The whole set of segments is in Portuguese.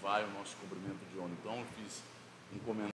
vai o nosso cobrimento de honra. Então eu fiz um comentário.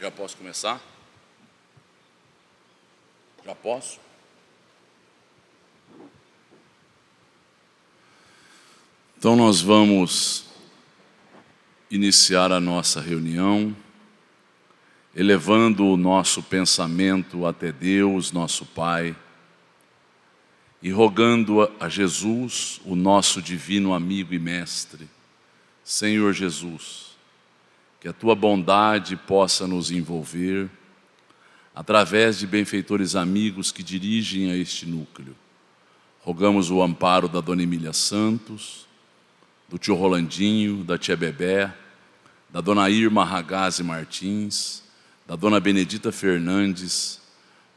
Já posso começar? Já posso? Então nós vamos iniciar a nossa reunião, elevando o nosso pensamento até Deus, nosso Pai, e rogando a Jesus, o nosso divino amigo e mestre. Senhor Jesus, que a Tua bondade possa nos envolver, através de benfeitores amigos que dirigem a este núcleo. Rogamos o amparo da Dona Emília Santos, do tio Rolandinho, da tia Bebé, da Dona Irma Ragazzi Martins, da Dona Benedita Fernandes,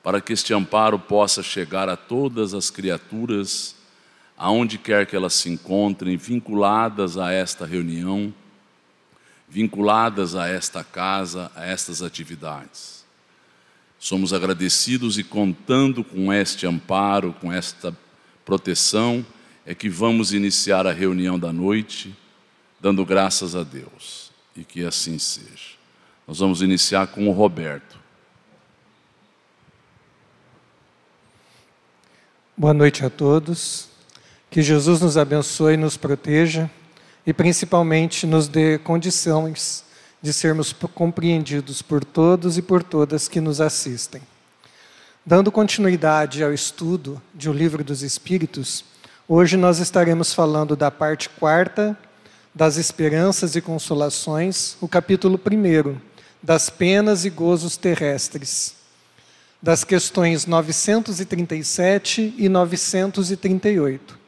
para que este amparo possa chegar a todas as criaturas, aonde quer que elas se encontrem, vinculadas a esta reunião, vinculadas a esta casa, a estas atividades. Somos agradecidos e contando com este amparo, com esta proteção, é que vamos iniciar a reunião da noite, dando graças a Deus, e que assim seja. Nós vamos iniciar com o Roberto. Boa noite a todos. Que Jesus nos abençoe e nos proteja, e principalmente nos dê condições de sermos compreendidos por todos e por todas que nos assistem. Dando continuidade ao estudo de O Livro dos Espíritos, hoje nós estaremos falando da parte 4ª, das esperanças e consolações, o capítulo 1º, das penas e gozos terrestres, das questões 937 e 938.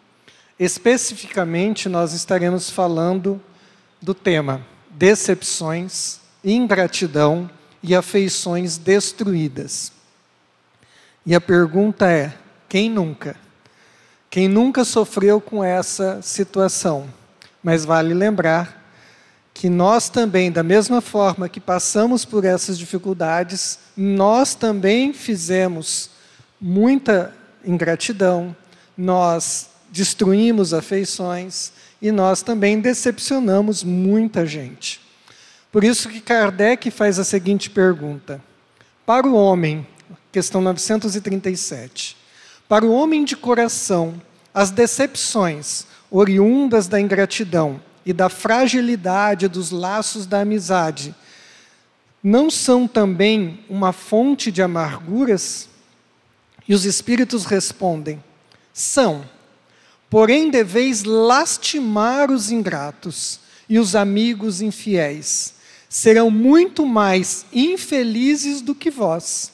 Especificamente, nós estaremos falando do tema decepções, ingratidão e afeições destruídas. E a pergunta é: quem nunca? Quem nunca sofreu com essa situação? Mas vale lembrar que nós também, da mesma forma que passamos por essas dificuldades, nós também fizemos muita ingratidão, nós destruímos afeições e nós também decepcionamos muita gente. Por isso que Kardec faz a seguinte pergunta: para o homem, questão 937, para o homem de coração, as decepções oriundas da ingratidão e da fragilidade dos laços da amizade não são também uma fonte de amarguras? E os espíritos respondem: são. Porém, deveis lastimar os ingratos e os amigos infiéis. Serão muito mais infelizes do que vós.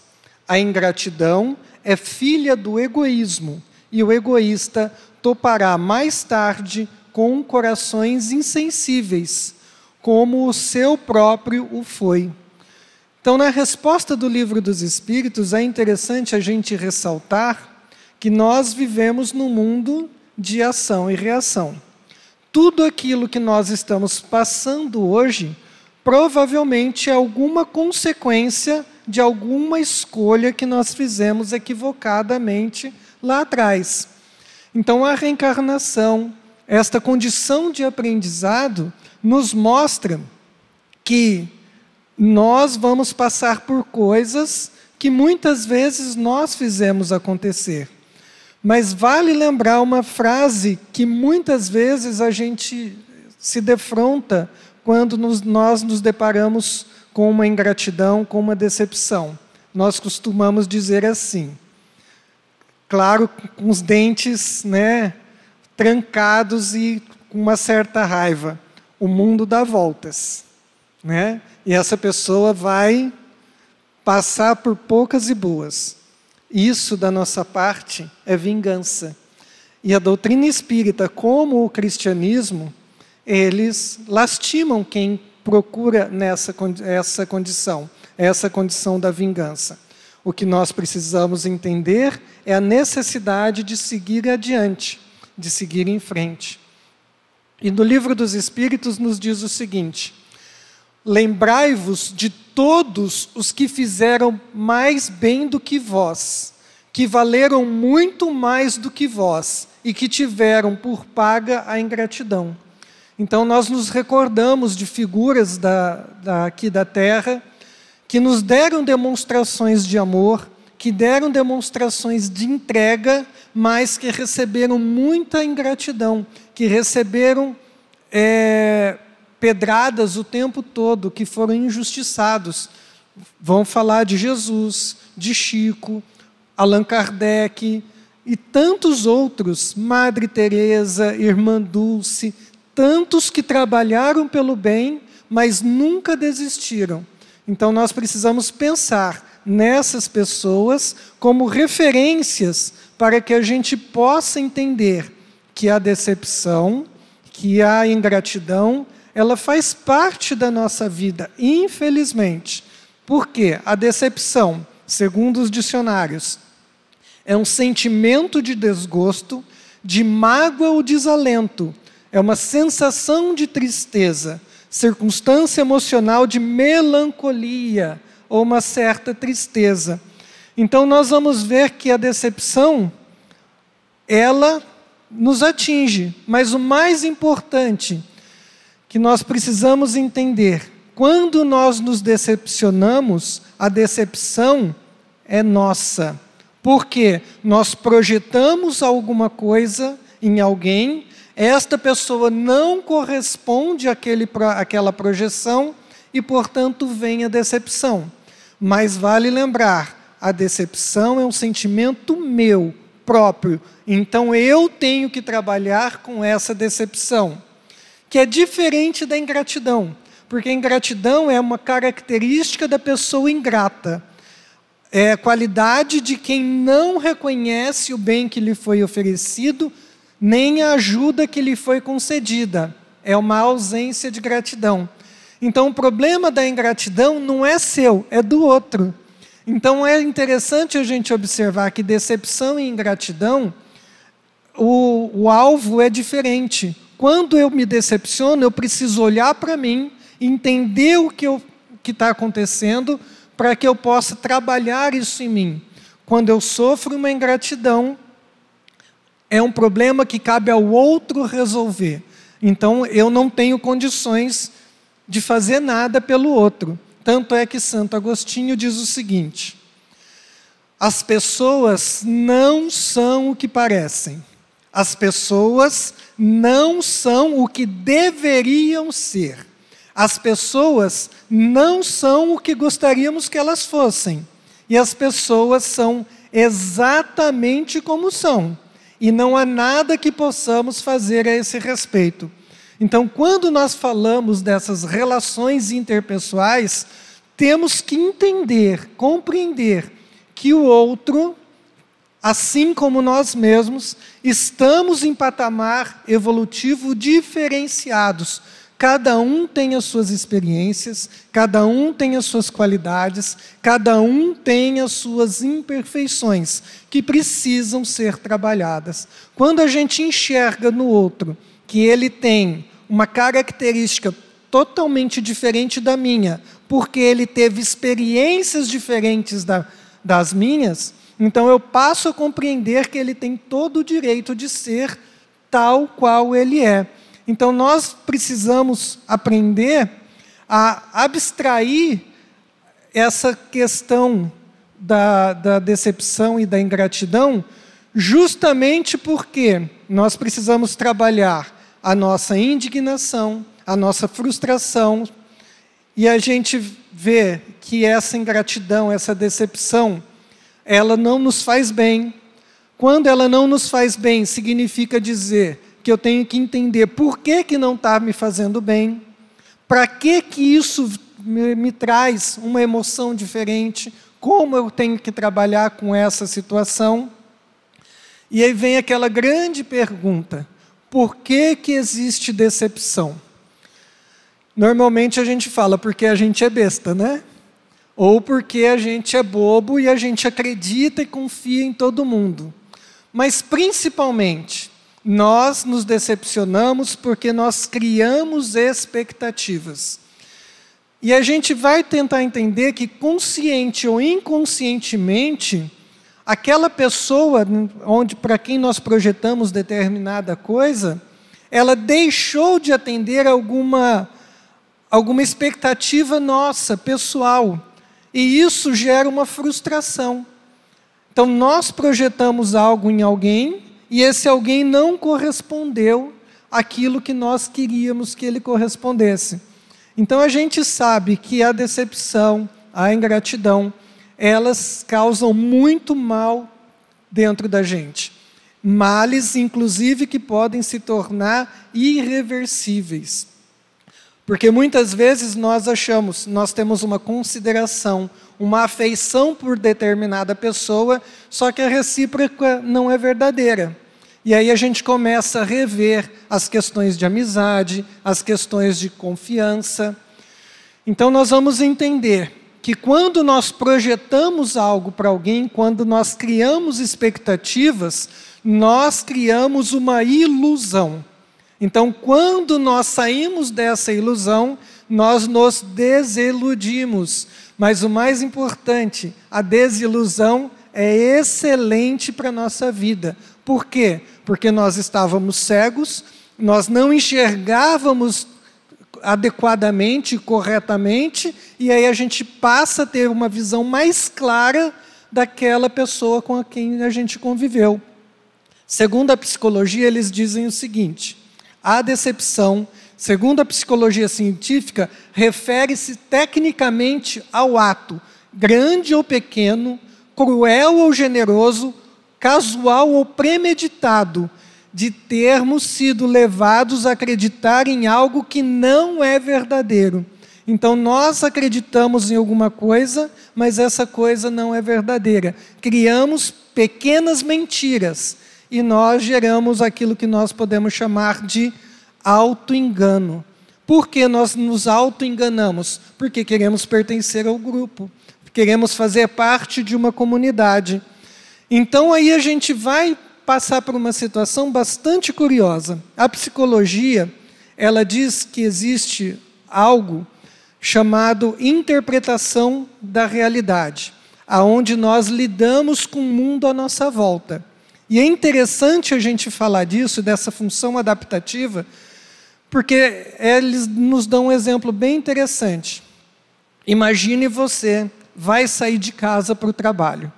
A ingratidão é filha do egoísmo, e o egoísta topará mais tarde com corações insensíveis, como o seu próprio o foi. Então, na resposta do Livro dos Espíritos, é interessante a gente ressaltar que nós vivemos num mundo de ação e reação. Tudo aquilo que nós estamos passando hoje, provavelmente é alguma consequência de alguma escolha que nós fizemos equivocadamente lá atrás. Então, a reencarnação, esta condição de aprendizado, nos mostra que nós vamos passar por coisas que muitas vezes nós fizemos acontecer. Mas vale lembrar uma frase que muitas vezes a gente se defronta quando nós nos deparamos com uma ingratidão, com uma decepção. Nós costumamos dizer assim, claro, com os dentes, né, trancados e com uma certa raiva. O mundo dá voltas, né? E essa pessoa vai passar por poucas e boas. Isso, da nossa parte, é vingança. E a doutrina espírita, como o cristianismo, eles lastimam quem procura essa condição da vingança. O que nós precisamos entender é a necessidade de seguir adiante, de seguir em frente. E no Livro dos Espíritos nos diz o seguinte: lembrai-vos de todos os que fizeram mais bem do que vós, que valeram muito mais do que vós, e que tiveram por paga a ingratidão. Então nós nos recordamos de figuras aqui da Terra, que nos deram demonstrações de amor, que deram demonstrações de entrega, mas que receberam muita ingratidão, que receberam pedradas o tempo todo, que foram injustiçados. Vão falar de Jesus, de Chico, Allan Kardec e tantos outros, Madre Teresa, Irmã Dulce, tantos que trabalharam pelo bem, mas nunca desistiram. Então nós precisamos pensar nessas pessoas como referências para que a gente possa entender que a decepção, que a ingratidão, ela faz parte da nossa vida, infelizmente. Porque a decepção, segundo os dicionários, é um sentimento de desgosto, de mágoa ou desalento, é uma sensação de tristeza, circunstância emocional de melancolia ou uma certa tristeza. Então nós vamos ver que a decepção, ela nos atinge, mas o mais importante que nós precisamos entender, quando nós nos decepcionamos, a decepção é nossa, porque nós projetamos alguma coisa em alguém, esta pessoa não corresponde àquela projeção e, portanto, vem a decepção. Mas vale lembrar, a decepção é um sentimento meu, próprio. Então, eu tenho que trabalhar com essa decepção, que é diferente da ingratidão, porque a ingratidão é uma característica da pessoa ingrata. É a qualidade de quem não reconhece o bem que lhe foi oferecido, nem a ajuda que lhe foi concedida. É uma ausência de gratidão. Então, o problema da ingratidão não é seu, é do outro. Então, é interessante a gente observar que decepção e ingratidão, o alvo é diferente. Quando eu me decepciono, eu preciso olhar para mim, entender o que está acontecendo, para que eu possa trabalhar isso em mim. Quando eu sofro uma ingratidão, é um problema que cabe ao outro resolver. Então, eu não tenho condições de fazer nada pelo outro. Tanto é que Santo Agostinho diz o seguinte: as pessoas não são o que parecem. As pessoas não são o que deveriam ser. As pessoas não são o que gostaríamos que elas fossem. E as pessoas são exatamente como são. E não há nada que possamos fazer a esse respeito. Então, quando nós falamos dessas relações interpessoais, temos que entender, compreender que o outro, assim como nós mesmos, estamos em patamar evolutivo diferenciados. Cada um tem as suas experiências, cada um tem as suas qualidades, cada um tem as suas imperfeições, que precisam ser trabalhadas. Quando a gente enxerga no outro que ele tem uma característica totalmente diferente da minha, porque ele teve experiências diferentes das minhas, então eu passo a compreender que ele tem todo o direito de ser tal qual ele é. Então nós precisamos aprender a abstrair essa questão da decepção e da ingratidão justamente porque nós precisamos trabalhar a nossa indignação, a nossa frustração, e a gente vê que essa ingratidão, essa decepção, ela não nos faz bem. Quando ela não nos faz bem, significa dizer que eu tenho que entender por que não está me fazendo bem, para que isso me traz uma emoção diferente, como eu tenho que trabalhar com essa situação. E aí vem aquela grande pergunta: por que existe decepção? Normalmente a gente fala porque a gente é besta, né? Ou porque a gente é bobo e a gente acredita e confia em todo mundo. Mas principalmente, nós nos decepcionamos porque nós criamos expectativas. E a gente vai tentar entender que, consciente ou inconscientemente, aquela pessoa para quem nós projetamos determinada coisa, ela deixou de atender alguma expectativa nossa, pessoal. E isso gera uma frustração. Então, nós projetamos algo em alguém e esse alguém não correspondeu àquilo que nós queríamos que ele correspondesse. Então, a gente sabe que a decepção, a ingratidão, elas causam muito mal dentro da gente. Males, inclusive, que podem se tornar irreversíveis. Porque muitas vezes nós temos uma consideração, uma afeição por determinada pessoa, só que a recíproca não é verdadeira. E aí a gente começa a rever as questões de amizade, as questões de confiança. Então nós vamos entender que quando nós projetamos algo para alguém, quando nós criamos expectativas, nós criamos uma ilusão. Então, quando nós saímos dessa ilusão, nós nos desiludimos. Mas o mais importante, a desilusão é excelente para a nossa vida. Por quê? Porque nós estávamos cegos, nós não enxergávamos adequadamente, corretamente, e aí a gente passa a ter uma visão mais clara daquela pessoa com quem a gente conviveu. Segundo a psicologia, eles dizem o seguinte: a decepção, segundo a psicologia científica, refere-se tecnicamente ao ato, grande ou pequeno, cruel ou generoso, casual ou premeditado, de termos sido levados a acreditar em algo que não é verdadeiro. Então, nós acreditamos em alguma coisa, mas essa coisa não é verdadeira. Criamos pequenas mentiras e nós geramos aquilo que nós podemos chamar de auto-engano. Por que nós nos auto-enganamos? Porque queremos pertencer ao grupo, queremos fazer parte de uma comunidade. Então, aí a gente vai passar por uma situação bastante curiosa. A psicologia, ela diz que existe algo chamado interpretação da realidade, aonde nós lidamos com o mundo à nossa volta. E é interessante a gente falar disso, dessa função adaptativa, porque eles nos dão um exemplo bem interessante. Imagine você vai sair de casa para o trabalho.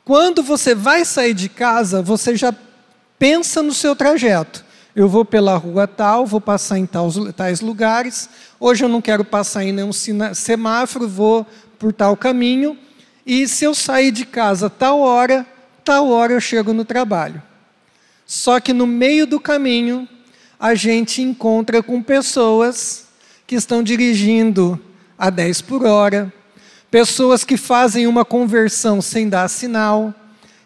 Quando você vai sair de casa, você já pensa no seu trajeto. Eu vou pela rua tal, vou passar em tais lugares. Hoje eu não quero passar em nenhum semáforo, vou por tal caminho. E se eu sair de casa tal hora eu chego no trabalho. Só que no meio do caminho, a gente encontra com pessoas que estão dirigindo a 10 por hora, pessoas que fazem uma conversão sem dar sinal,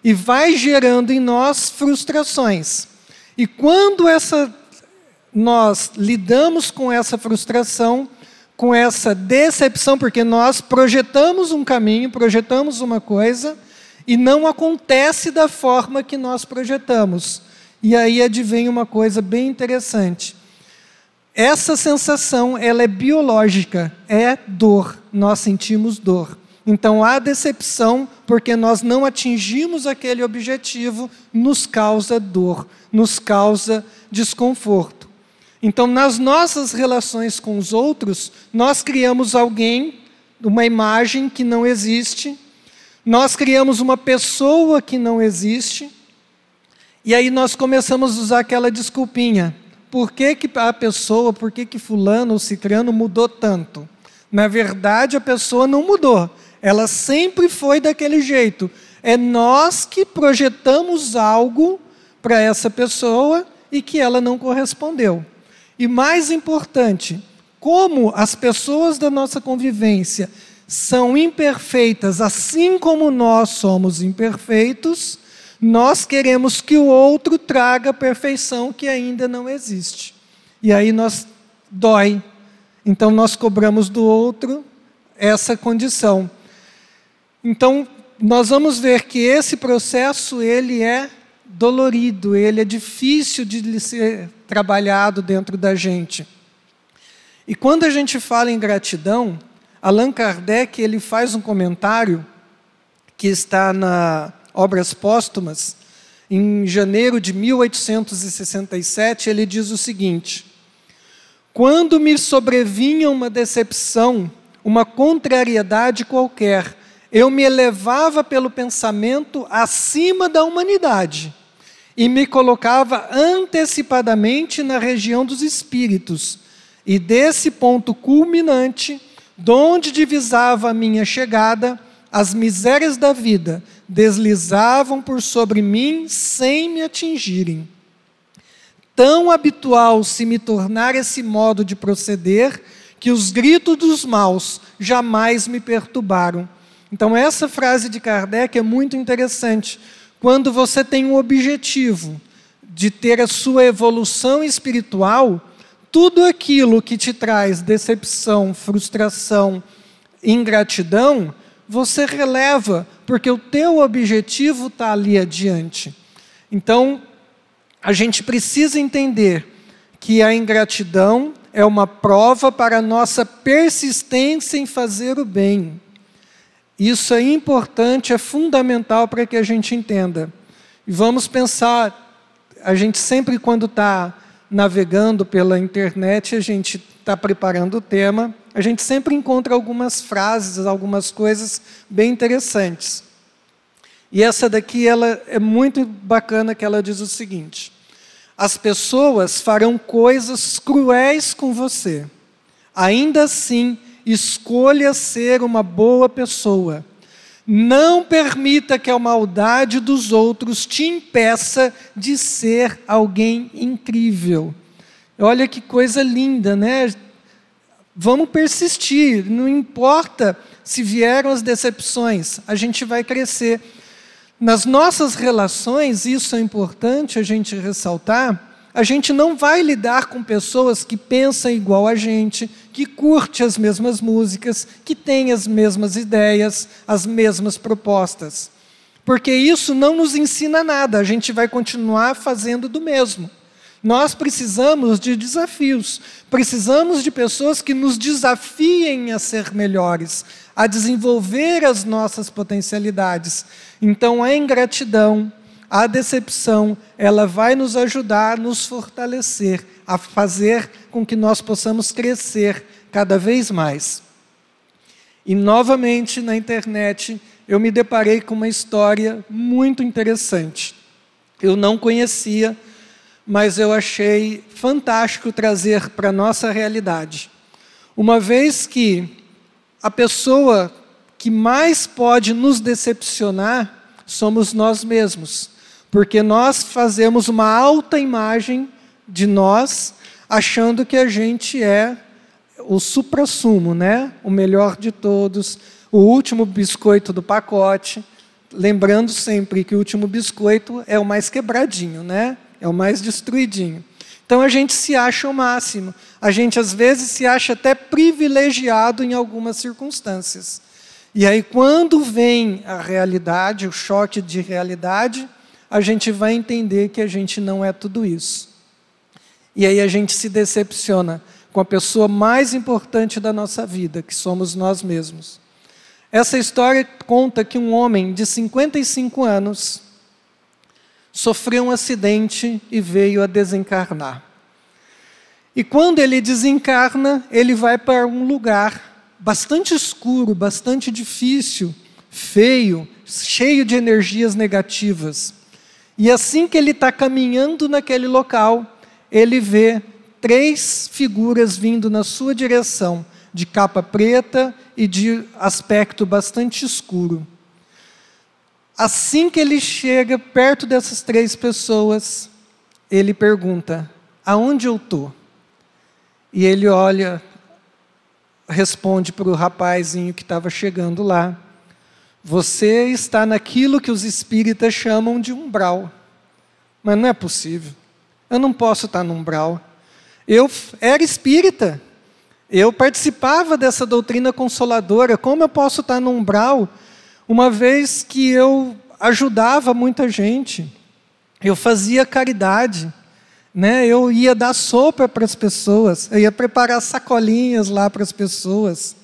e vai gerando em nós frustrações. E quando nós lidamos com essa frustração, com essa decepção, porque nós projetamos um caminho, projetamos uma coisa, e não acontece da forma que nós projetamos. E aí advém uma coisa bem interessante. Essa sensação, ela é biológica, é dor, nós sentimos dor. Então, a decepção, porque nós não atingimos aquele objetivo, nos causa dor, nos causa desconforto. Então, nas nossas relações com os outros, nós criamos alguém, uma imagem que não existe, nós criamos uma pessoa que não existe, E aí nós começamos a usar aquela desculpinha. Por que a pessoa, por que fulano ou cicrano mudou tanto? Na verdade, a pessoa não mudou. Ela sempre foi daquele jeito. É nós que projetamos algo para essa pessoa e que ela não correspondeu. E mais importante, como as pessoas da nossa convivência são imperfeitas, assim como nós somos imperfeitos, nós queremos que o outro traga a perfeição que ainda não existe. E aí dói. Então nós cobramos do outro essa condição. Então nós vamos ver que esse processo ele é dolorido, ele é difícil de ser trabalhado dentro da gente. E quando a gente fala em gratidão, Allan Kardec ele faz um comentário que está na Obras Póstumas, em janeiro de 1867, ele diz o seguinte: quando me sobrevinha uma decepção, uma contrariedade qualquer, eu me elevava pelo pensamento acima da humanidade e me colocava antecipadamente na região dos espíritos, e desse ponto culminante, donde divisava a minha chegada, as misérias da vida deslizavam por sobre mim sem me atingirem. Tão habitual se me tornar esse modo de proceder, que os gritos dos maus jamais me perturbaram. Então essa frase de Kardec é muito interessante. Quando você tem um objetivo de ter a sua evolução espiritual, tudo aquilo que te traz decepção, frustração, ingratidão, você releva, porque o teu objetivo está ali adiante. Então, a gente precisa entender que a ingratidão é uma prova para a nossa persistência em fazer o bem. Isso é importante, é fundamental para que a gente entenda. E vamos pensar, a gente sempre quando está navegando pela internet, a gente está preparando o tema, a gente sempre encontra algumas frases, algumas coisas bem interessantes. E essa daqui ela é muito bacana, que ela diz o seguinte: as pessoas farão coisas cruéis com você. Ainda assim, escolha ser uma boa pessoa. Não permita que a maldade dos outros te impeça de ser alguém incrível. Olha que coisa linda, né? Vamos persistir, não importa se vieram as decepções, a gente vai crescer. Nas nossas relações, isso é importante a gente ressaltar, a gente não vai lidar com pessoas que pensam igual a gente, que curtem as mesmas músicas, que têm as mesmas ideias, as mesmas propostas. Porque isso não nos ensina nada, a gente vai continuar fazendo do mesmo. Nós precisamos de desafios, precisamos de pessoas que nos desafiem a ser melhores, a desenvolver as nossas potencialidades. Então, a ingratidão, a decepção, ela vai nos ajudar a nos fortalecer, a fazer com que nós possamos crescer cada vez mais. E, novamente, na internet, eu me deparei com uma história muito interessante. Eu não conhecia, mas eu achei fantástico trazer para a nossa realidade. Uma vez que a pessoa que mais pode nos decepcionar somos nós mesmos, porque nós fazemos uma alta imagem de nós, achando que a gente é o suprassumo, né? O melhor de todos, o último biscoito do pacote, lembrando sempre que o último biscoito é o mais quebradinho, né? É o mais destruidinho. Então a gente se acha o máximo. A gente às vezes se acha até privilegiado em algumas circunstâncias. E aí quando vem a realidade, o choque de realidade, a gente vai entender que a gente não é tudo isso. E aí a gente se decepciona com a pessoa mais importante da nossa vida, que somos nós mesmos. Essa história conta que um homem de 55 anos sofreu um acidente e veio a desencarnar. E quando ele desencarna, ele vai para um lugar bastante escuro, bastante difícil, feio, cheio de energias negativas. E assim que ele está caminhando naquele local, ele vê 3 figuras vindo na sua direção, de capa preta e de aspecto bastante escuro. Assim que ele chega perto dessas 3 pessoas, ele pergunta: aonde eu estou? E ele olha, responde para o rapazinho que estava chegando lá: você está naquilo que os espíritas chamam de umbral. Mas não é possível. Eu não posso estar no umbral. Eu era espírita. Eu participava dessa doutrina consoladora. Como eu posso estar no umbral, uma vez que eu ajudava muita gente? Eu fazia caridade, né? Eu ia dar sopa para as pessoas. Eu ia preparar sacolinhas lá para as pessoas.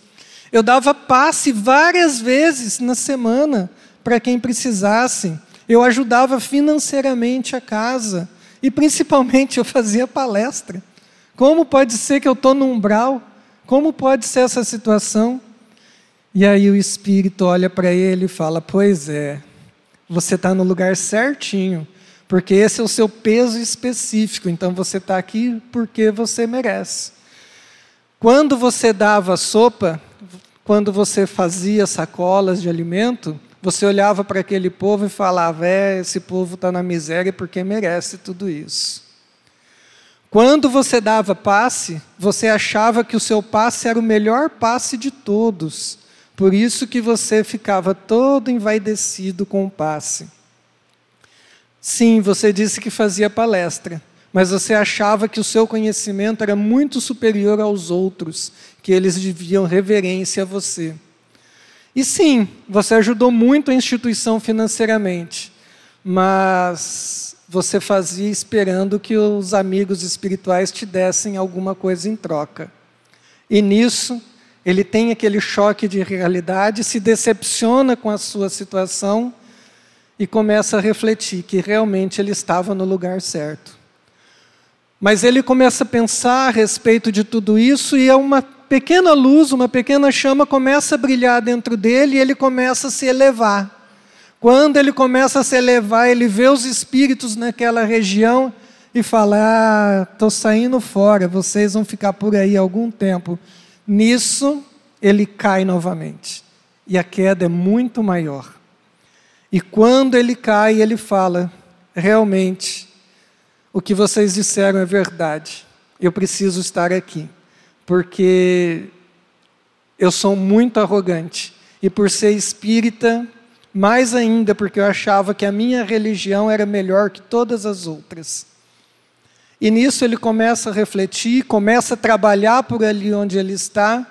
Eu dava passe várias vezes na semana para quem precisasse. Eu ajudava financeiramente a casa. E principalmente eu fazia palestra. Como pode ser que eu estou no umbral? Como pode ser essa situação? E aí o Espírito olha para ele e fala: pois é, você está no lugar certinho, porque esse é o seu peso específico, então você está aqui porque você merece. Quando você dava sopa, quando você fazia sacolas de alimento, você olhava para aquele povo e falava: esse povo está na miséria porque merece tudo isso. Quando você dava passe, você achava que o seu passe era o melhor passe de todos. Por isso que você ficava todo envaidecido com o passe. Sim, você disse que fazia palestra, mas você achava que o seu conhecimento era muito superior aos outros, que eles deviam reverência a você. E sim, você ajudou muito a instituição financeiramente, mas você fazia esperando que os amigos espirituais te dessem alguma coisa em troca. E nisso, ele tem aquele choque de realidade, se decepciona com a sua situação e começa a refletir que realmente ele estava no lugar certo. Mas ele começa a pensar a respeito de tudo isso e uma pequena luz, uma pequena chama começa a brilhar dentro dele e ele começa a se elevar. Quando ele começa a se elevar, ele vê os espíritos naquela região e fala: estou saindo fora, vocês vão ficar por aí algum tempo. Nisso, ele cai novamente. E a queda é muito maior. E quando ele cai, ele fala: realmente, o que vocês disseram é verdade. Eu preciso estar aqui, porque eu sou muito arrogante. E por ser espírita, mais ainda, porque eu achava que a minha religião era melhor que todas as outras. E nisso ele começa a refletir, começa a trabalhar por ali onde ele está.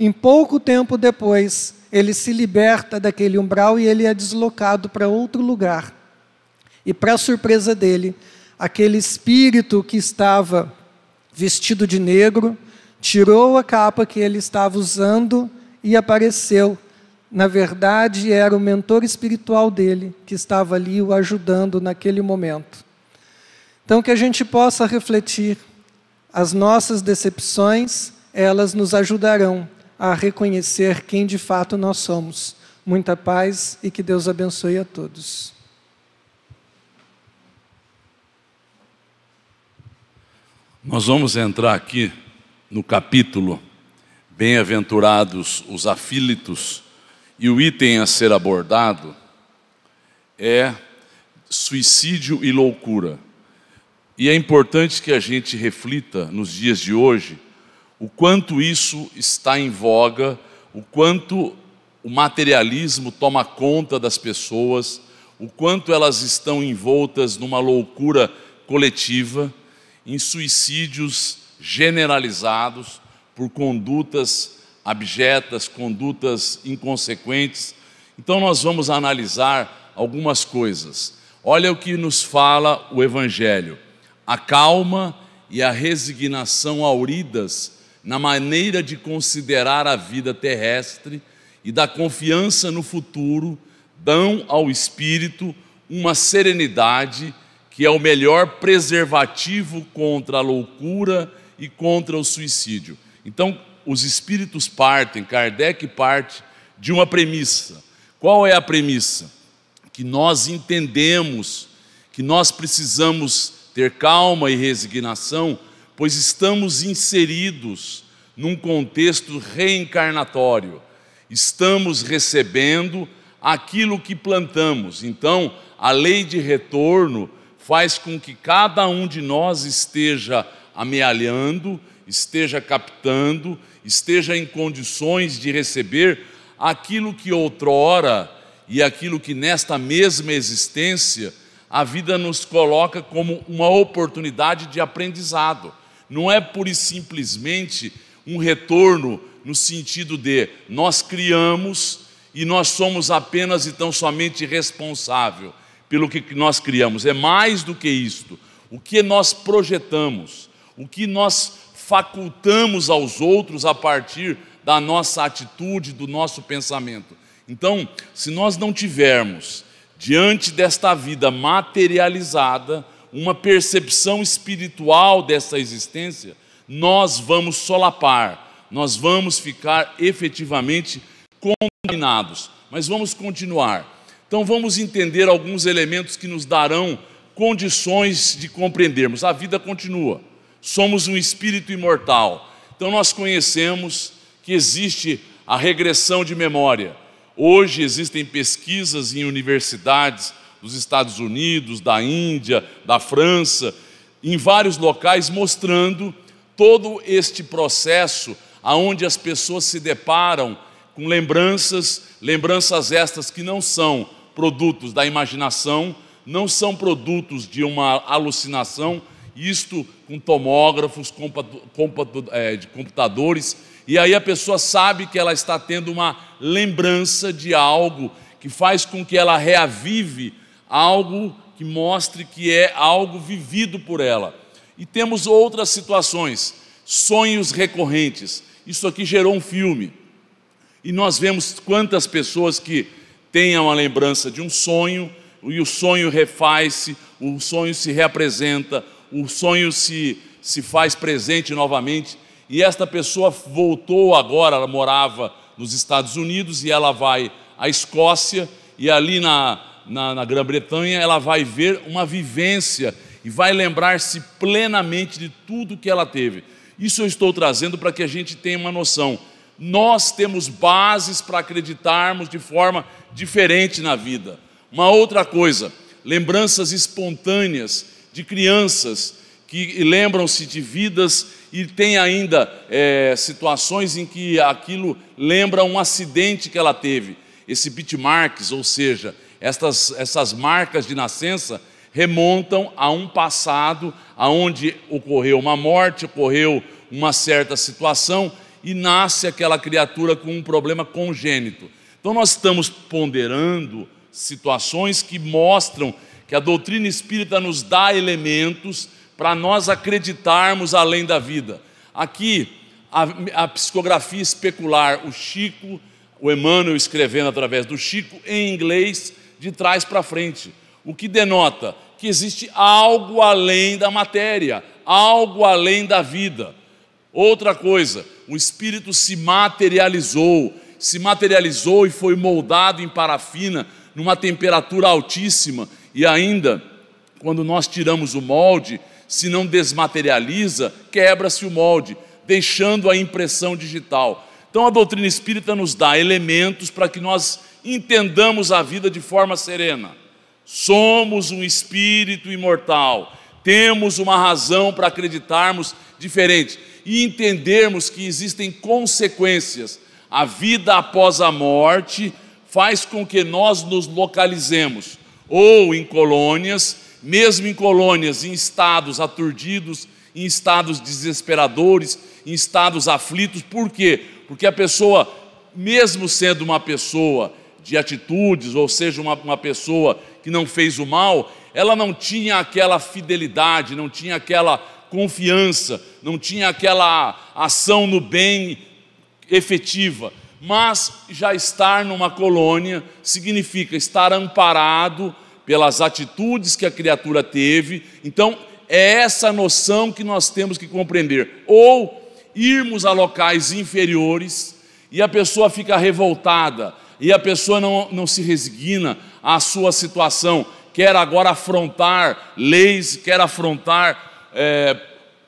Em pouco tempo depois, ele se liberta daquele umbral e ele é deslocado para outro lugar. E para surpresa dele, aquele espírito que estava vestido de negro, tirou a capa que ele estava usando e apareceu. Na verdade, era o mentor espiritual dele, que estava ali o ajudando naquele momento. Então, que a gente possa refletir, as nossas decepções, elas nos ajudarão a reconhecer quem de fato nós somos. Muita paz e que Deus abençoe a todos. Nós vamos entrar aqui no capítulo Bem-aventurados os aflitos, e o item a ser abordado é suicídio e loucura. E é importante que a gente reflita nos dias de hoje o quanto isso está em voga, o quanto o materialismo toma conta das pessoas, o quanto elas estão envoltas numa loucura coletiva, em suicídios generalizados por condutas abjetas, condutas inconsequentes. Então nós vamos analisar algumas coisas. Olha o que nos fala o Evangelho: a calma e a resignação hauridas na maneira de considerar a vida terrestre e da confiança no futuro dão ao espírito uma serenidade que é o melhor preservativo contra a loucura e contra o suicídio. Então, os espíritos partem, Kardec parte de uma premissa. Qual é a premissa? Que nós entendemos que nós precisamos ter calma e resignação, pois estamos inseridos num contexto reencarnatório. Estamos recebendo aquilo que plantamos. Então, a lei de retorno faz com que cada um de nós esteja amealhando, esteja captando, esteja em condições de receber aquilo que outrora e aquilo que nesta mesma existência a vida nos coloca como uma oportunidade de aprendizado. Não é pura e simplesmente um retorno no sentido de nós criamos e nós somos apenas e tão somente responsável pelo que nós criamos. É mais do que isto. O que nós projetamos, o que nós facultamos aos outros a partir da nossa atitude, do nosso pensamento. Então, se nós não tivermos, diante desta vida materializada, uma percepção espiritual dessa existência, nós vamos solapar, nós vamos ficar efetivamente contaminados. Mas vamos continuar. Então vamos entender alguns elementos que nos darão condições de compreendermos. A vida continua, somos um espírito imortal. Então nós conhecemos que existe a regressão de memória. Hoje existem pesquisas em universidades dos Estados Unidos, da Índia, da França, em vários locais, mostrando todo este processo onde as pessoas se deparam com lembranças estas que não são produtos da imaginação, não são produtos de uma alucinação, isto com tomógrafos, de computadores, e aí a pessoa sabe que ela está tendo uma lembrança de algo que faz com que ela reavive algo que mostre que é algo vivido por ela. E temos outras situações, sonhos recorrentes. Isso aqui gerou um filme. E nós vemos quantas pessoas que têm uma lembrança de um sonho, e o sonho refaz-se, o sonho se reapresenta, o sonho se faz presente novamente. E esta pessoa voltou agora, ela morava nos Estados Unidos, e ela vai à Escócia, e ali na Grã-Bretanha ela vai ver uma vivência e vai lembrar-se plenamente de tudo que ela teve. Isso eu estou trazendo para que a gente tenha uma noção. Nós temos bases para acreditarmos de forma diferente na vida. Uma outra coisa, lembranças espontâneas de crianças que lembram-se de vidas e tem ainda situações em que aquilo lembra um acidente que ela teve. Esse bitmarks, ou seja, essas marcas de nascença, remontam a um passado onde ocorreu uma morte, ocorreu uma certa situação e nasce aquela criatura com um problema congênito. Então nós estamos ponderando situações que mostram que a doutrina espírita nos dá elementos para nós acreditarmos além da vida. Aqui, a psicografia especular, o Chico, o Emmanuel escrevendo através do Chico, em inglês, de trás para frente. O que denota que existe algo além da matéria, algo além da vida. Outra coisa, o espírito se materializou e foi moldado em parafina, numa temperatura altíssima, e ainda, quando nós tiramos o molde, se não desmaterializa, quebra-se o molde, deixando a impressão digital. Então a doutrina espírita nos dá elementos para que nós entendamos a vida de forma serena. Somos um espírito imortal, temos uma razão para acreditarmos diferente e entendermos que existem consequências. A vida após a morte faz com que nós nos localizemos ou em colônias, mesmo em colônias, em estados aturdidos, em estados desesperadores, em estados aflitos. Por quê? Porque a pessoa, mesmo sendo uma pessoa de atitudes, ou seja, uma pessoa que não fez o mal, ela não tinha aquela fidelidade, não tinha aquela confiança, não tinha aquela ação no bem efetiva. Mas já estar numa colônia significa estar amparado pelas atitudes que a criatura teve. Então, é essa noção que nós temos que compreender. Ou irmos a locais inferiores e a pessoa fica revoltada, e a pessoa não se resigna à sua situação, quer agora afrontar leis, quer afrontar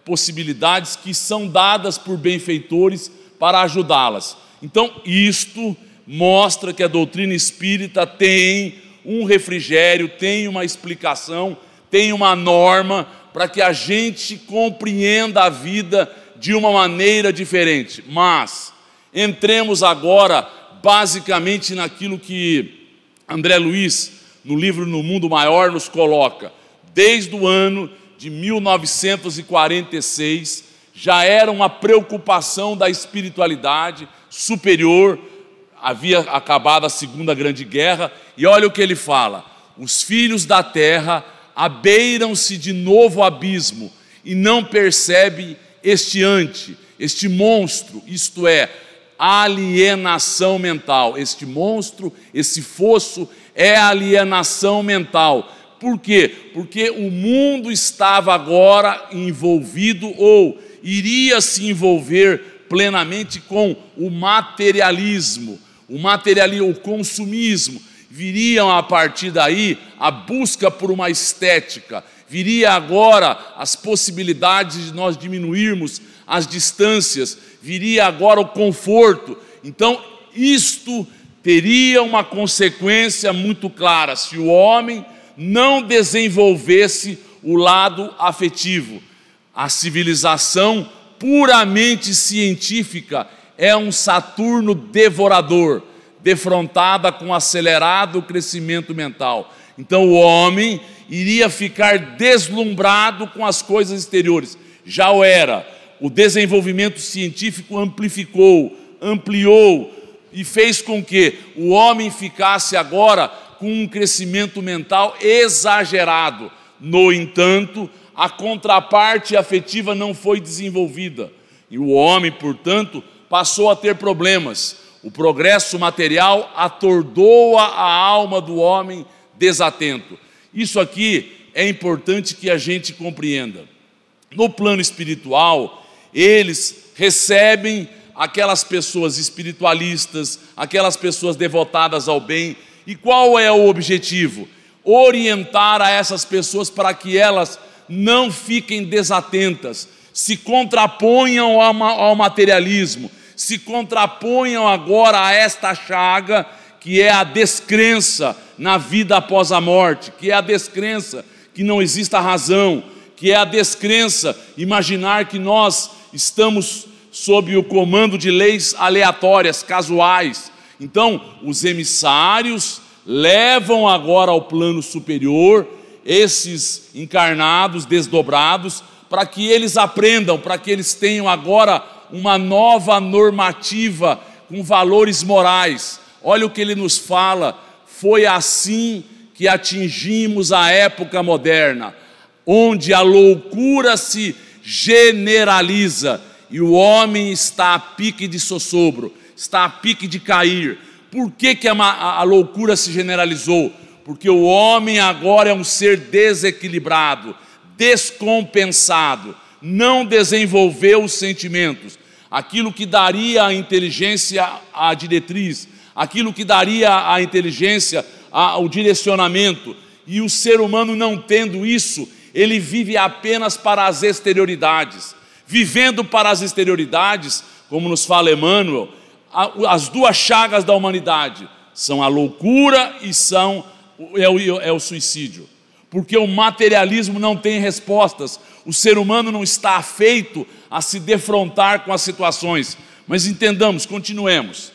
possibilidades que são dadas por benfeitores para ajudá-las. Então, isto mostra que a doutrina espírita tem um refrigério, tem uma explicação, tem uma norma para que a gente compreenda a vida de uma maneira diferente. Mas entremos agora basicamente naquilo que André Luiz, no livro No Mundo Maior, nos coloca. Desde o ano de 1946, já era uma preocupação da espiritualidade superior. Havia acabado a Segunda Grande Guerra, e olha o que ele fala: os filhos da terra abeiram-se de novo abismo e não percebem este monstro, isto é, alienação mental. Este monstro, esse fosso é alienação mental. Por quê? Porque o mundo estava agora envolvido, ou iria se envolver plenamente com o materialismo, o consumismo. Viriam a partir daí a busca por uma estética, viria agora as possibilidades de nós diminuirmos as distâncias, viria agora o conforto. Então, isto teria uma consequência muito clara se o homem não desenvolvesse o lado afetivo. A civilização puramente científica é um Saturno devorador, defrontada com acelerado crescimento mental. Então o homem iria ficar deslumbrado com as coisas exteriores. Já o era. O desenvolvimento científico ampliou e fez com que o homem ficasse agora com um crescimento mental exagerado. No entanto, a contraparte afetiva não foi desenvolvida. E o homem, portanto, passou a ter problemas. O progresso material atordoa a alma do homem desatento. Isso aqui é importante que a gente compreenda. No plano espiritual, eles recebem aquelas pessoas espiritualistas, aquelas pessoas devotadas ao bem. E qual é o objetivo? Orientar a essas pessoas para que elas não fiquem desatentas, se contraponham ao materialismo, se contraponham agora a esta chaga que é a descrença na vida após a morte, que é a descrença que não exista razão, que é a descrença imaginar que nós estamos sob o comando de leis aleatórias, casuais. Então, os emissários levam agora ao plano superior esses encarnados, desdobrados, para que eles aprendam, para que eles tenham agora uma nova normativa com valores morais. Olha o que ele nos fala: foi assim que atingimos a época moderna, onde a loucura se generaliza e o homem está a pique de sossobro, está a pique de cair. Por que a loucura se generalizou? Porque o homem agora é um ser desequilibrado, descompensado, não desenvolveu os sentimentos, aquilo que daria à inteligência a diretriz, aquilo que daria à inteligência o direcionamento. E o ser humano, não tendo isso, ele vive apenas para as exterioridades. Vivendo para as exterioridades, como nos fala Emmanuel, as duas chagas da humanidade são a loucura e é o suicídio. Porque o materialismo não tem respostas, o ser humano não está afeito a se defrontar com as situações. Mas entendamos, continuemos.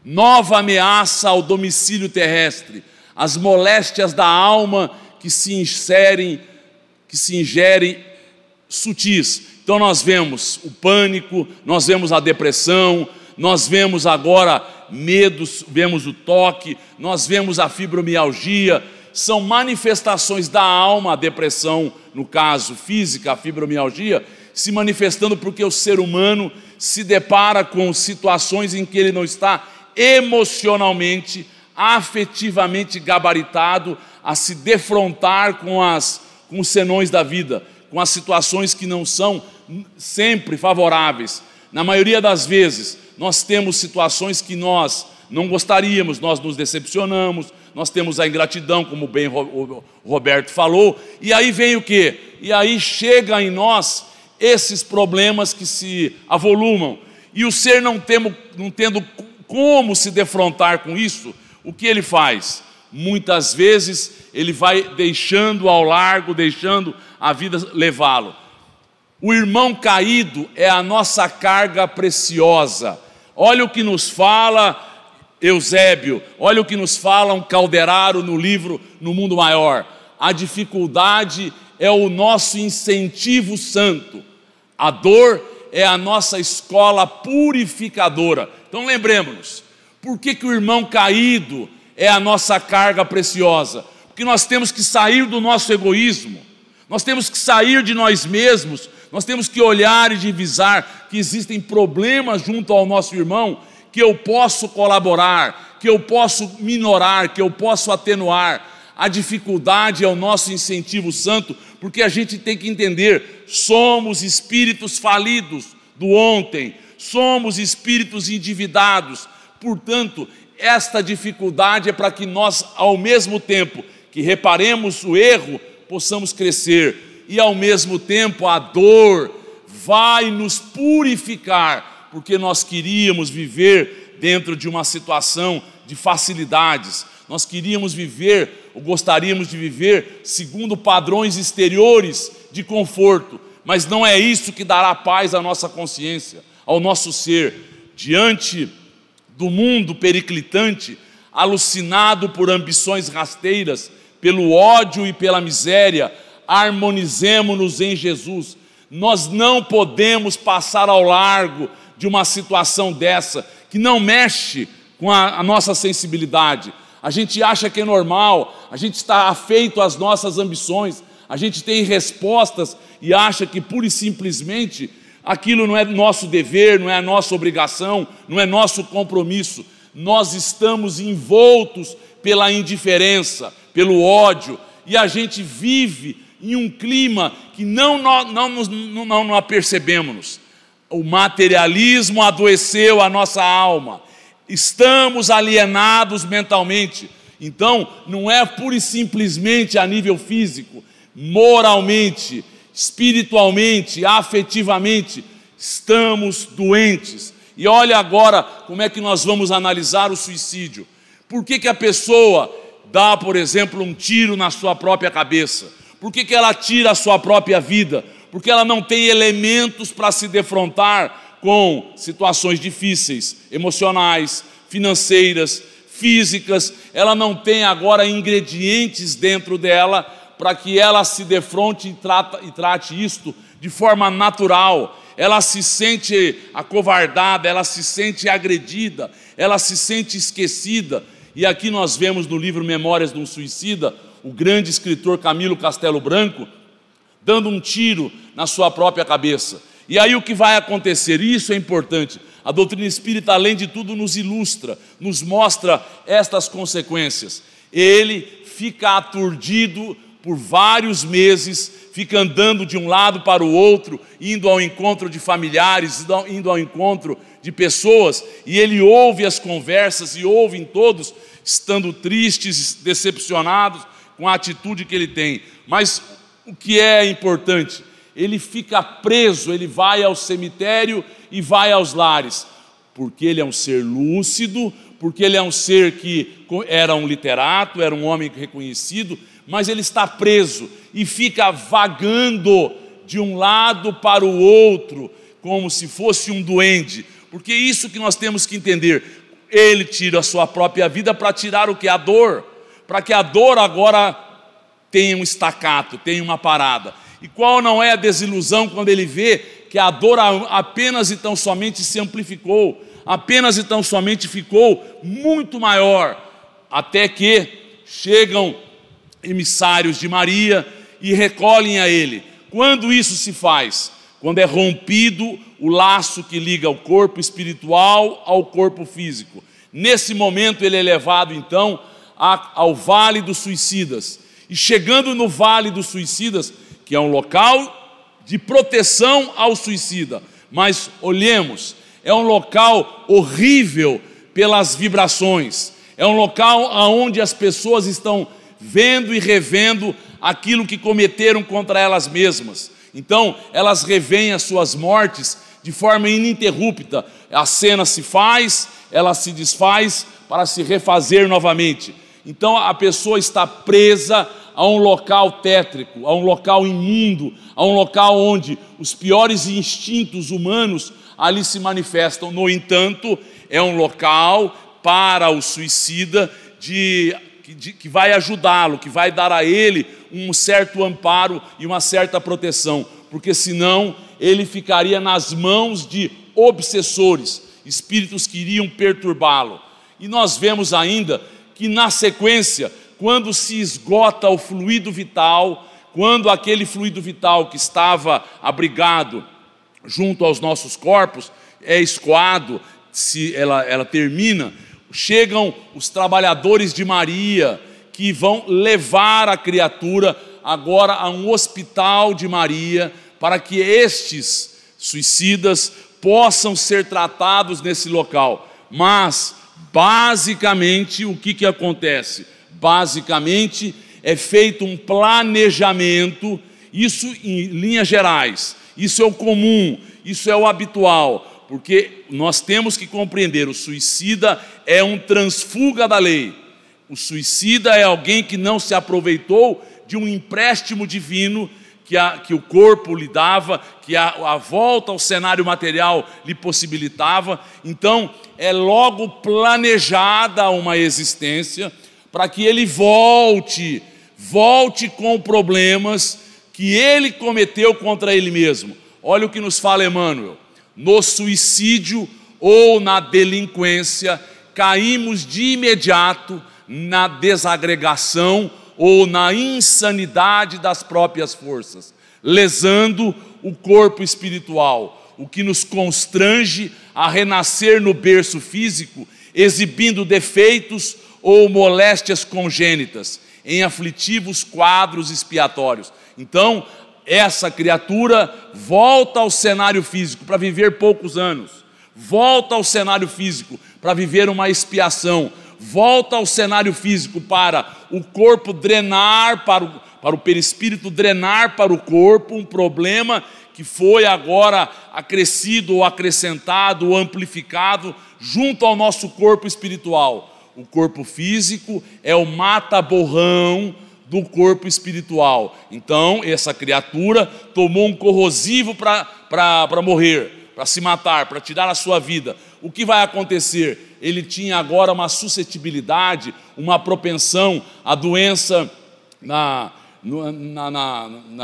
Nova ameaça ao domicílio terrestre, as moléstias da alma que se ingerem sutis. Então nós vemos o pânico, nós vemos a depressão, nós vemos agora medos, vemos o toque, nós vemos a fibromialgia. São manifestações da alma, a depressão, no caso física, a fibromialgia, se manifestando porque o ser humano se depara com situações em que ele não está emocionalmente, afetivamente gabaritado a se defrontar com os senões da vida, com as situações que não são sempre favoráveis. Na maioria das vezes, nós temos situações que nós não gostaríamos, nós nos decepcionamos, nós temos a ingratidão, como bem o Roberto falou, e aí vem o quê? E aí chega em nós esses problemas que se avolumam, e o ser não tendo como se defrontar com isso, o que ele faz? Muitas vezes ele vai deixando ao largo, deixando a vida levá-lo. O irmão caído é a nossa carga preciosa. Olha o que nos fala Eusébio, olha o que nos fala um Calderaro no livro No Mundo Maior. A dificuldade é o nosso incentivo santo. A dor é a nossa escola purificadora. Então lembremos-nos, por que o irmão caído é a nossa carga preciosa? Porque nós temos que sair do nosso egoísmo, nós temos que sair de nós mesmos, nós temos que olhar e divisar que existem problemas junto ao nosso irmão, que eu posso colaborar, que eu posso minorar, que eu posso atenuar. A dificuldade é o nosso incentivo santo, porque a gente tem que entender, somos espíritos falidos do ontem, somos espíritos endividados, portanto, esta dificuldade é para que nós, ao mesmo tempo que reparemos o erro, possamos crescer, e ao mesmo tempo a dor vai nos purificar, porque nós queríamos viver dentro de uma situação de facilidades, nós queríamos viver, ou gostaríamos de viver, segundo padrões exteriores de conforto, mas não é isso que dará paz à nossa consciência, ao nosso ser, diante do mundo periclitante, alucinado por ambições rasteiras, pelo ódio e pela miséria. Harmonizemo-nos em Jesus. Nós não podemos passar ao largo de uma situação dessa, que não mexe com a nossa sensibilidade. A gente acha que é normal, a gente está afeito às nossas ambições, a gente tem respostas e acha que pura e simplesmente aquilo não é nosso dever, não é nossa obrigação, não é nosso compromisso. Nós estamos envoltos pela indiferença, pelo ódio, e a gente vive em um clima que não percebemos. O materialismo adoeceu a nossa alma, estamos alienados mentalmente. Então, não é pura e simplesmente a nível físico, moralmente, espiritualmente, afetivamente, estamos doentes. E olha agora como é que nós vamos analisar o suicídio. Por que a pessoa dá, por exemplo, um tiro na sua própria cabeça? Por que ela tira a sua própria vida? Porque ela não tem elementos para se defrontar com situações difíceis, emocionais, financeiras, físicas. Ela não tem agora ingredientes dentro dela para que ela se defronte e trate isto de forma natural. Ela se sente acovardada, ela se sente agredida, ela se sente esquecida. E aqui nós vemos no livro Memórias de um Suicida, o grande escritor Camilo Castelo Branco, dando um tiro na sua própria cabeça. E aí o que vai acontecer? Isso é importante. A doutrina espírita, além de tudo, nos ilustra, nos mostra estas consequências. Ele fica aturdido por vários meses, fica andando de um lado para o outro, indo ao encontro de familiares, indo ao encontro de pessoas, e ele ouve as conversas e ouvem todos estando tristes, decepcionados com a atitude que ele tem. Mas o que é importante? Ele fica preso, ele vai ao cemitério e vai aos lares, porque ele é um ser lúcido, porque ele é um ser que era um literato, era um homem reconhecido, mas ele está preso e fica vagando de um lado para o outro, como se fosse um duende, porque isso que nós temos que entender. Ele tira a sua própria vida para tirar o que? A dor, para que a dor agora tenha um estacato, tenha uma parada. E qual não é a desilusão quando ele vê que a dor apenas e tão somente se amplificou, apenas e tão somente ficou muito maior, até que chegam emissários de Maria e recolhem a ele. Quando isso se faz? Quando é rompido o laço que liga o corpo espiritual ao corpo físico. Nesse momento ele é levado então ao Vale dos Suicidas. E chegando no Vale dos Suicidas, que é um local de proteção ao suicida, mas olhemos, é um local horrível pelas vibrações, é um local onde as pessoas estão vendo e revendo aquilo que cometeram contra elas mesmas. Então, elas revêem as suas mortes de forma ininterrupta. A cena se faz, ela se desfaz para se refazer novamente. Então, a pessoa está presa a um local tétrico, a um local imundo, a um local onde os piores instintos humanos ali se manifestam. No entanto, é um local para o suicida que vai ajudá-lo, que vai dar a ele um certo amparo e uma certa proteção, porque senão ele ficaria nas mãos de obsessores, espíritos que iriam perturbá-lo. E nós vemos ainda que na sequência, quando se esgota o fluido vital, quando aquele fluido vital que estava abrigado junto aos nossos corpos é escoado, se ela termina, chegam os trabalhadores de Maria, que vão levar a criatura agora a um hospital de Maria, para que estes suicidas possam ser tratados nesse local. Mas, basicamente, o que acontece? Basicamente, é feito um planejamento, isso em linhas gerais, isso é o comum, isso é o habitual, porque nós temos que compreender, o suicida é um transfuga da lei. O suicida é alguém que não se aproveitou de um empréstimo divino que o corpo lhe dava, que a volta ao cenário material lhe possibilitava. Então, é logo planejada uma existência para que ele volte com problemas que ele cometeu contra ele mesmo. Olha o que nos fala Emmanuel: no suicídio ou na delinquência, caímos de imediato na desagregação ou na insanidade das próprias forças, lesando o corpo espiritual, o que nos constrange a renascer no berço físico, exibindo defeitos ou moléstias congênitas, em aflitivos quadros expiatórios. Então, essa criatura volta ao cenário físico para viver poucos anos, volta ao cenário físico para viver uma expiação, volta ao cenário físico para o corpo drenar, para o perispírito drenar para o corpo, um problema que foi agora acrescido ou acrescentado ou amplificado junto ao nosso corpo espiritual. O corpo físico é o mata-borrão do corpo espiritual. Então, essa criatura tomou um corrosivo para morrer, para se matar, para tirar a sua vida. O que vai acontecer? Ele tinha agora uma suscetibilidade, uma propensão à doença na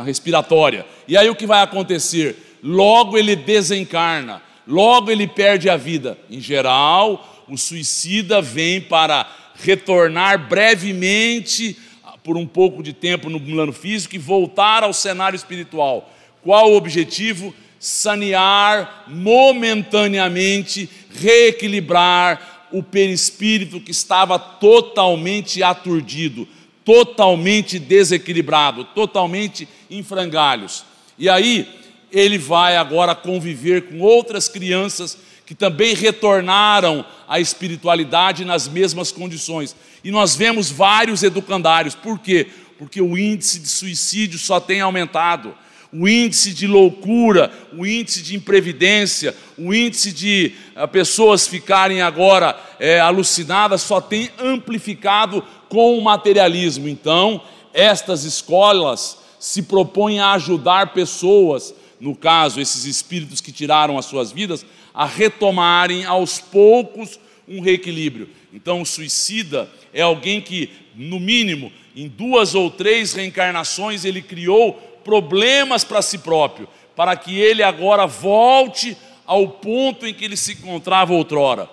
respiratória. E aí o que vai acontecer? Logo ele desencarna, logo ele perde a vida. Em geral, o suicida vem para retornar brevemente, por um pouco de tempo no plano físico, e voltar ao cenário espiritual. Qual o objetivo? Sanear momentaneamente, reequilibrar o perispírito que estava totalmente aturdido, totalmente desequilibrado, totalmente em frangalhos. E aí ele vai agora conviver com outras crianças que também retornaram à espiritualidade nas mesmas condições. E nós vemos vários educandários. Por quê? Porque o índice de suicídio só tem aumentado. O índice de loucura, o índice de imprevidência, o índice de pessoas ficarem agora alucinadas só tem amplificado com o materialismo. Então, estas escolas se propõem a ajudar pessoas, no caso, esses espíritos que tiraram as suas vidas, a retomarem aos poucos um reequilíbrio. Então, o suicida é alguém que, no mínimo, em 2 ou 3 reencarnações, ele criou problemas para si próprio, para que ele agora volte ao ponto em que ele se encontrava outrora.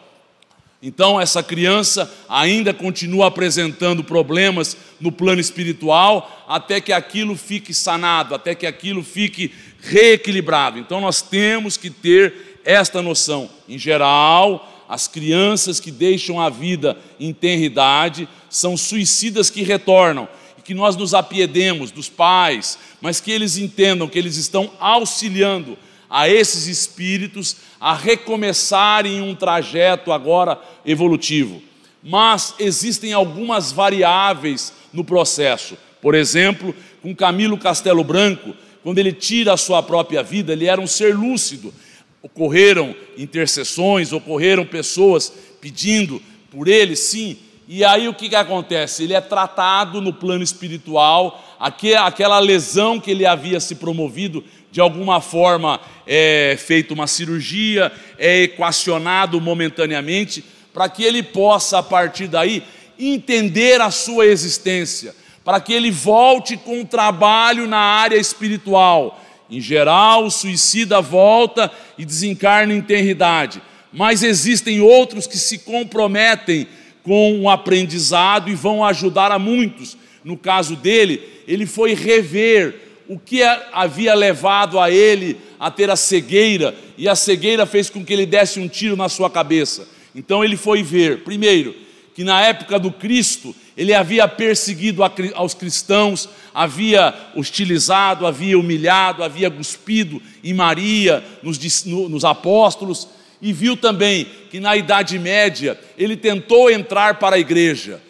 Então essa criança ainda continua apresentando problemas no plano espiritual, até que aquilo fique sanado, até que aquilo fique reequilibrado. Então nós temos que ter esta noção. Em geral, as crianças que deixam a vida em tenra idade são suicidas que retornam, que nós nos apiedemos dos pais, mas que eles entendam que eles estão auxiliando a esses espíritos a recomeçarem um trajeto agora evolutivo. mas existem algumas variáveis no processo. Por exemplo, com Camilo Castelo Branco, quando ele tira a sua própria vida, ele era um ser lúcido. Ocorreram intercessões, ocorreram pessoas pedindo por ele, sim. E aí o que acontece? Ele é tratado no plano espiritual, aquela lesão que ele havia se promovido, de alguma forma é feita uma cirurgia, é equacionado momentaneamente, para que ele possa, a partir daí, entender a sua existência, para que ele volte com um trabalho na área espiritual. Em geral, o suicida volta e desencarna em tenridade, mas existem outros que se comprometem com o aprendizado e vão ajudar a muitos. No caso dele, ele foi rever o que havia levado a ele a ter a cegueira, e a cegueira fez com que ele desse um tiro na sua cabeça. Então ele foi ver, primeiro, que na época do Cristo, ele havia perseguido aos cristãos, havia hostilizado, havia humilhado, havia cuspido em Maria, nos apóstolos, e viu também que na Idade Média ele tentou entrar para a igreja.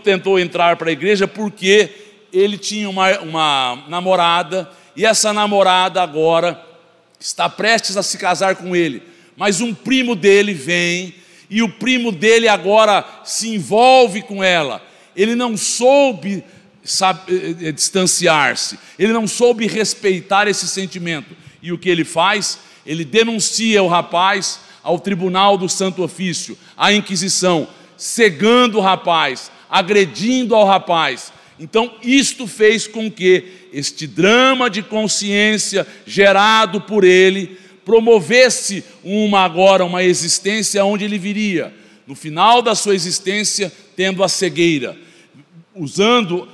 Tentou entrar para a igreja porque ele tinha uma namorada, e essa namorada agora está prestes a se casar com ele. Mas um primo dele vem, e o primo dele agora se envolve com ela. Ele não soube distanciar-se, ele não soube respeitar esse sentimento. E o que ele faz? Ele denuncia o rapaz ao Tribunal do Santo Ofício, à Inquisição, cegando o rapaz, agredindo ao rapaz. Então isto fez com que este drama de consciência gerado por ele promovesse uma existência onde ele viria, no final da sua existência, tendo a cegueira, usando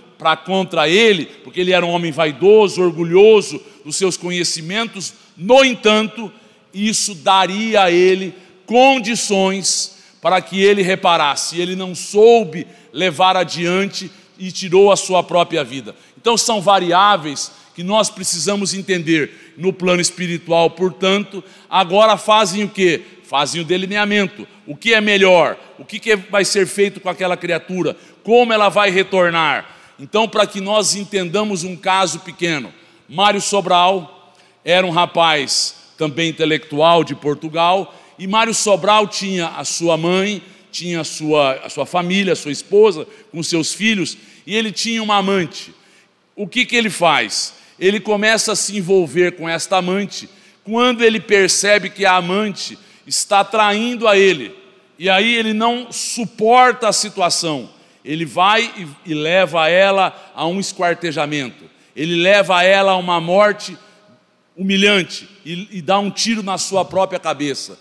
contra ele, porque ele era um homem vaidoso, orgulhoso dos seus conhecimentos. No entanto, isso daria a ele condições para que ele reparasse. Ele não soube levar adiante e tirou a sua própria vida. Então são variáveis que nós precisamos entender no plano espiritual. Portanto, agora fazem o quê? Fazem o delineamento. O que é melhor? O que vai ser feito com aquela criatura? Como ela vai retornar? Então, para que nós entendamos um caso pequeno, Mário Sobral era um rapaz também intelectual de Portugal, e Mário Sobral tinha a sua mãe, tinha a sua família, a sua esposa, com seus filhos, e ele tinha uma amante. O que ele faz? Ele começa a se envolver com esta amante, quando ele percebe que a amante está traindo a ele, e aí ele não suporta a situação. Ele vai e leva ela a um esquartejamento, ele leva ela a uma morte humilhante e dá um tiro na sua própria cabeça.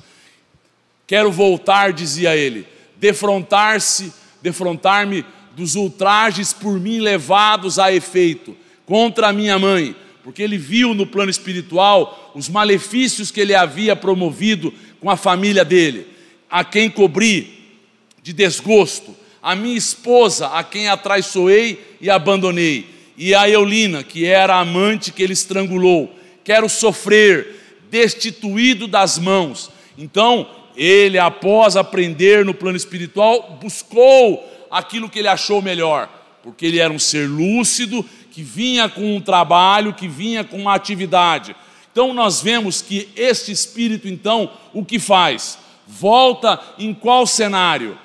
Quero voltar, dizia ele, defrontar-me dos ultrajes por mim levados a efeito contra a minha mãe, porque ele viu no plano espiritual os malefícios que ele havia promovido com a família dele, a quem cobri de desgosto, a minha esposa, a quem atraiçoei e abandonei, e a Eulina, que era a amante que ele estrangulou. Quero sofrer, destituído das mãos. Então, ele, após aprender no plano espiritual, buscou aquilo que ele achou melhor, porque ele era um ser lúcido, que vinha com um trabalho, que vinha com uma atividade. Então nós vemos que este espírito, então, o que faz? Volta em qual cenário?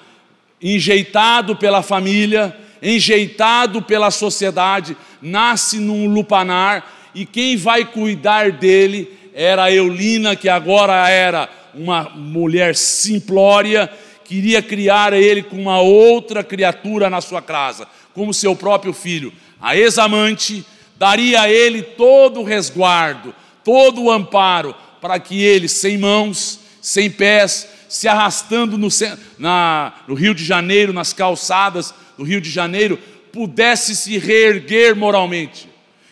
Enjeitado pela família, enjeitado pela sociedade, nasce num lupanar, e quem vai cuidar dele era a Eulina, que agora era uma mulher simplória, queria criar ele com uma outra criatura na sua casa, como seu próprio filho. A ex-amante daria a ele todo o resguardo, todo o amparo, para que ele, sem mãos, sem pés, se arrastando no Rio de Janeiro, nas calçadas do Rio de Janeiro, pudesse se reerguer moralmente.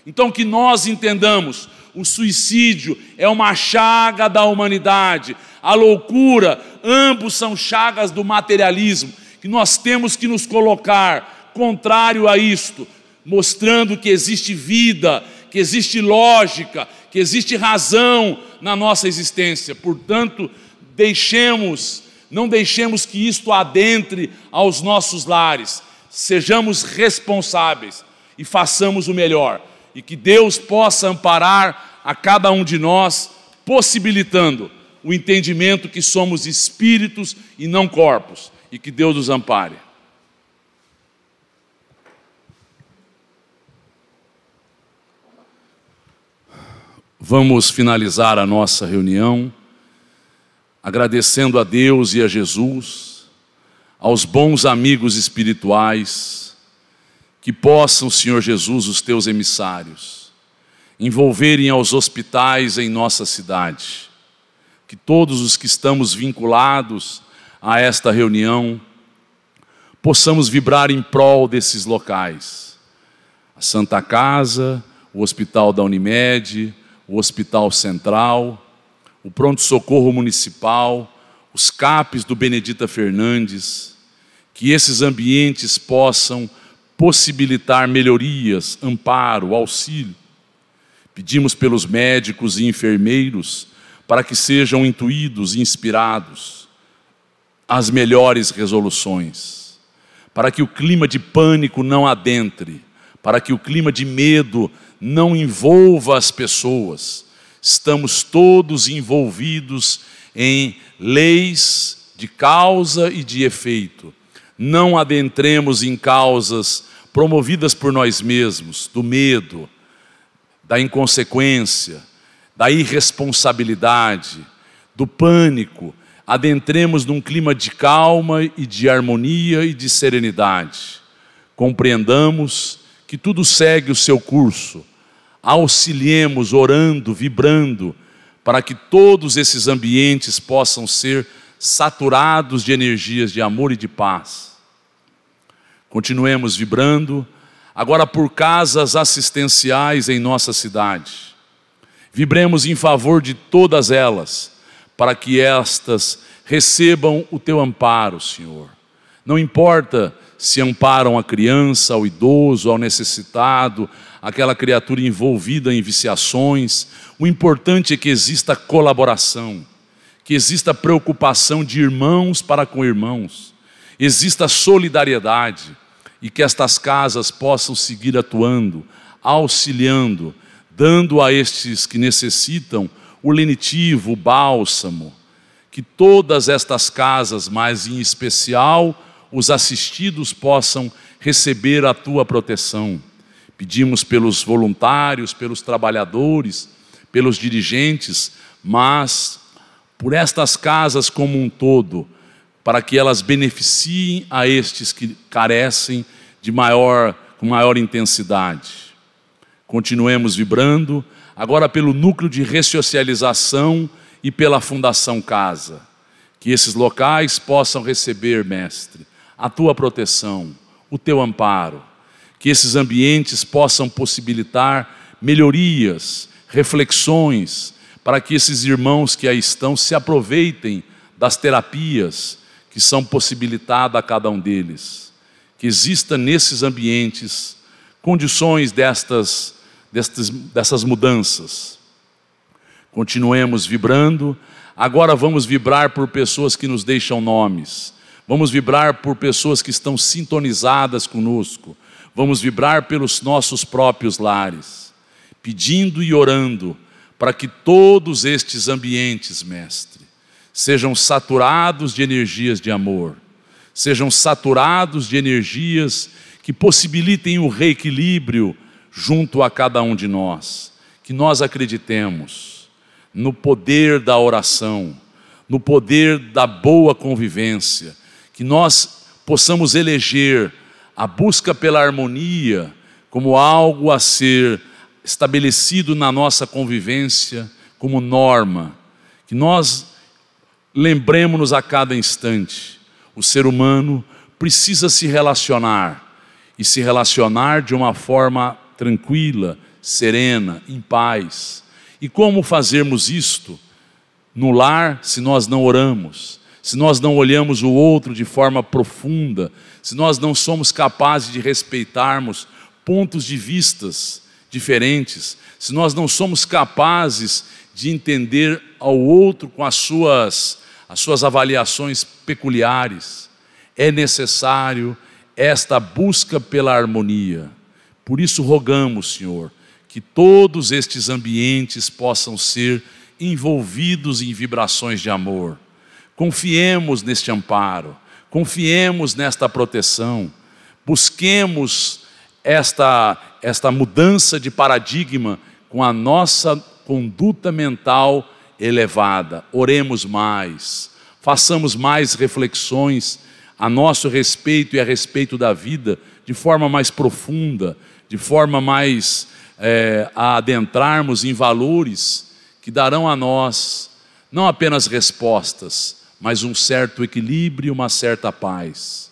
Então que nós entendamos, o suicídio é uma chaga da humanidade, a loucura, ambos são chagas do materialismo, que nós temos que nos colocar contrário a isto, mostrando que existe vida, que existe lógica, que existe razão na nossa existência. Portanto, deixemos não deixemos que isto adentre aos nossos lares. Sejamos responsáveis e façamos o melhor. E que Deus possa amparar a cada um de nós, possibilitando o entendimento que somos espíritos e não corpos. E que Deus nos ampare. Vamos finalizar a nossa reunião agradecendo a Deus e a Jesus, aos bons amigos espirituais, que possam, Senhor Jesus, os teus emissários, envolverem aos hospitais em nossa cidade, que todos os que estamos vinculados a esta reunião, possamos vibrar em prol desses locais, a Santa Casa, o Hospital da Unimed, o Hospital Central, o Pronto-Socorro Municipal, os CAPs do Benedita Fernandes, que esses ambientes possam possibilitar melhorias, amparo, auxílio. Pedimos pelos médicos e enfermeiros para que sejam intuídos e inspirados às melhores resoluções, para que o clima de pânico não adentre, para que o clima de medo não envolva as pessoas. Estamos todos envolvidos em leis de causa e de efeito. Não adentremos em causas promovidas por nós mesmos, do medo, da inconsequência, da irresponsabilidade, do pânico. Adentremos num clima de calma e de harmonia e de serenidade. Compreendamos que tudo segue o seu curso. Auxiliemos orando, vibrando, para que todos esses ambientes possam ser saturados de energias de amor e de paz. Continuemos vibrando, agora por casas assistenciais em nossa cidade. Vibremos em favor de todas elas, para que estas recebam o teu amparo, Senhor. Não importa se amparam a criança, ao idoso, ao necessitado, aquela criatura envolvida em viciações. O importante é que exista colaboração, que exista preocupação de irmãos para com irmãos, exista solidariedade e que estas casas possam seguir atuando, auxiliando, dando a estes que necessitam o lenitivo, o bálsamo. Que todas estas casas, mas em especial os assistidos, possam receber a tua proteção. Pedimos pelos voluntários, pelos trabalhadores, pelos dirigentes, mas por estas casas como um todo, para que elas beneficiem a estes que carecem com maior intensidade. Continuemos vibrando, agora pelo núcleo de ressocialização e pela Fundação Casa. Que esses locais possam receber, Mestre, a tua proteção, o teu amparo. Que esses ambientes possam possibilitar melhorias, reflexões, para que esses irmãos que aí estão se aproveitem das terapias que são possibilitadas a cada um deles. Que exista nesses ambientes condições dessas mudanças. Continuemos vibrando, agora vamos vibrar por pessoas que nos deixam nomes. Vamos vibrar por pessoas que estão sintonizadas conosco. Vamos vibrar pelos nossos próprios lares, pedindo e orando para que todos estes ambientes, Mestre, sejam saturados de energias de amor, sejam saturados de energias que possibilitem o reequilíbrio junto a cada um de nós. Que nós acreditemos no poder da oração, no poder da boa convivência, que nós possamos eleger a busca pela harmonia como algo a ser estabelecido na nossa convivência como norma. Que nós lembremos-nos a cada instante, o ser humano precisa se relacionar, e se relacionar de uma forma tranquila, serena, em paz. E como fazermos isto no lar se nós não oramos, se nós não olhamos o outro de forma profunda, se nós não somos capazes de respeitarmos pontos de vistas diferentes, se nós não somos capazes de entender ao outro com as as suas avaliações peculiares. É necessário esta busca pela harmonia. Por isso rogamos, Senhor, que todos estes ambientes possam ser envolvidos em vibrações de amor. Confiemos neste amparo, confiemos nesta proteção, busquemos esta mudança de paradigma com a nossa conduta mental elevada. Oremos mais, façamos mais reflexões a nosso respeito e a respeito da vida de forma mais profunda, de forma mais a adentrarmos em valores que darão a nós não apenas respostas, mas um certo equilíbrio e uma certa paz.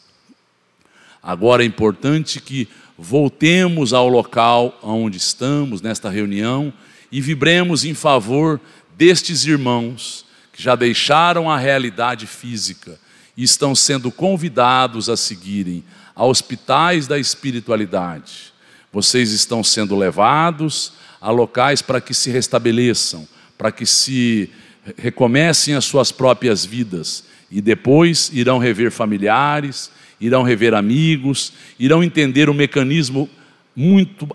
Agora é importante que voltemos ao local onde estamos, nesta reunião, e vibremos em favor destes irmãos que já deixaram a realidade física e estão sendo convidados a seguirem a hospitais da espiritualidade. Vocês estão sendo levados a locais para que se restabeleçam, para que se recomecem as suas próprias vidas e depois irão rever familiares, irão rever amigos, irão entender o mecanismo muito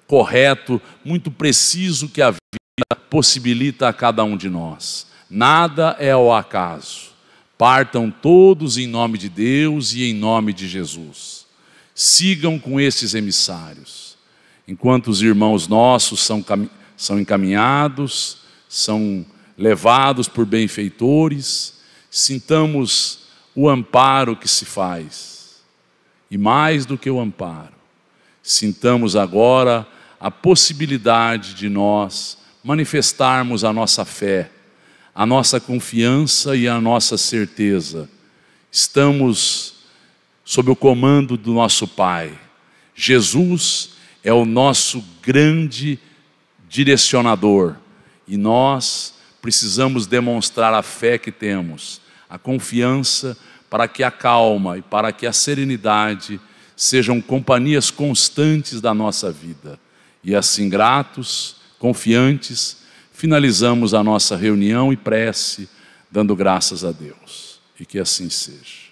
correto, muito preciso que a vida possibilita a cada um de nós. Nada é ao acaso. Partam todos em nome de Deus e em nome de Jesus. Sigam com estes emissários. Enquanto os irmãos nossos são encaminhados, são levados por benfeitores, sintamos o amparo que se faz. E mais do que o amparo, sintamos agora a possibilidade de nós manifestarmos a nossa fé, a nossa confiança e a nossa certeza. Estamos sob o comando do nosso Pai. Jesus é o nosso grande direcionador e nós precisamos demonstrar a fé que temos, a confiança, para que a calma e para que a serenidade sejam companhias constantes da nossa vida. E assim, gratos, confiantes, finalizamos a nossa reunião e prece, dando graças a Deus. E que assim seja.